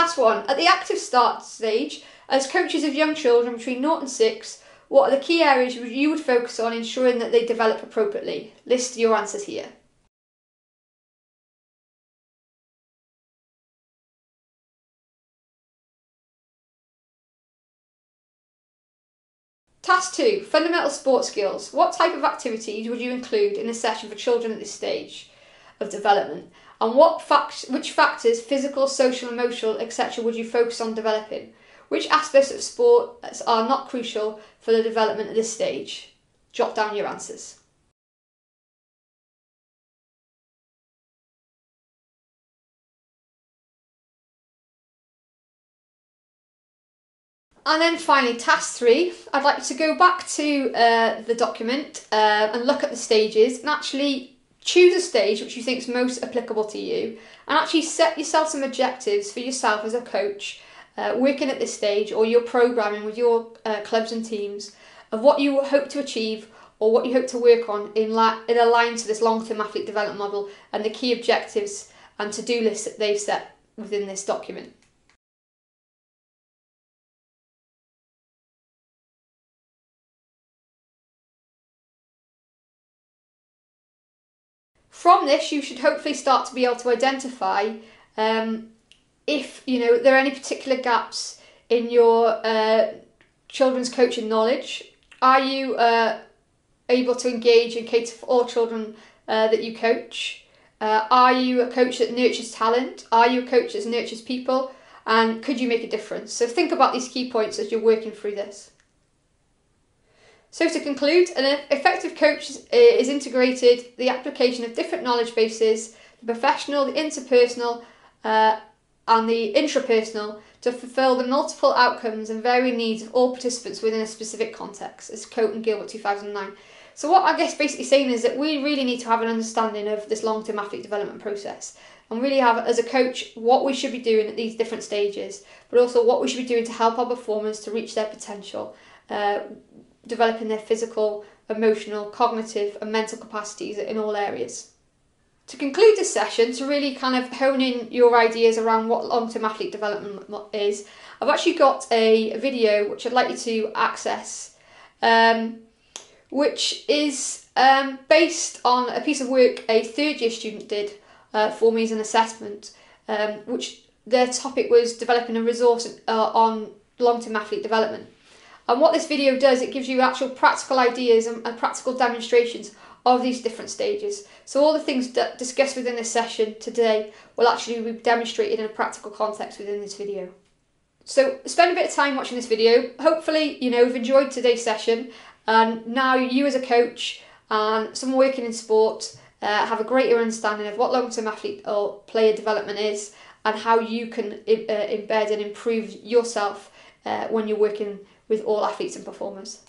Task 1. At the active start stage, as coaches of young children between 0 and 6, what are the key areas you would focus on ensuring that they develop appropriately? List your answers here. Task 2. Fundamental sport skills. What type of activities would you include in a session for children at this stage of development? And which factors, physical, social, emotional, etc. would you focus on developing? Which aspects of sport are not crucial for the development at this stage? Jot down your answers. And then finally, task 3, I'd like you to go back to the document and look at the stages and actually choose a stage which you think is most applicable to you, and actually set yourself some objectives for yourself as a coach working at this stage, or you're programming with your clubs and teams of what you hope to achieve or what you hope to work on in line to this long-term athlete development model and the key objectives and to-do lists that they've set within this document. From this, you should hopefully start to be able to identify if there are any particular gaps in your children's coaching knowledge. Are you able to engage and cater for all children that you coach? Are you a coach that nurtures talent? Are you a coach that nurtures people? And could you make a difference? So think about these key points as you're working through this. So to conclude, an effective coach is integrated the application of different knowledge bases, the professional, the interpersonal and the intrapersonal, to fulfil the multiple outcomes and varying needs of all participants within a specific context, as Coate and Gilbert 2009. So what I guess basically saying is that we really need to have an understanding of this long-term athlete development process and really have, as a coach, what we should be doing at these different stages, but also what we should be doing to help our performers to reach their potential, developing their physical, emotional, cognitive and mental capacities in all areas. To conclude this session, to really kind of hone in your ideas around what long-term athlete development is, I've actually got a video which I'd like you to access, which is based on a piece of work a third-year student did for me as an assessment, which their topic was developing a resource on long-term athlete development. And what this video does, it gives you actual practical ideas and practical demonstrations of these different stages. So all the things discussed within this session today will actually be demonstrated in a practical context within this video. So spend a bit of time watching this video. Hopefully, you've enjoyed today's session, and now you as a coach and someone working in sport have a greater understanding of what long-term athlete or player development is and how you can embed and improve yourself when you're working with all athletes and performers.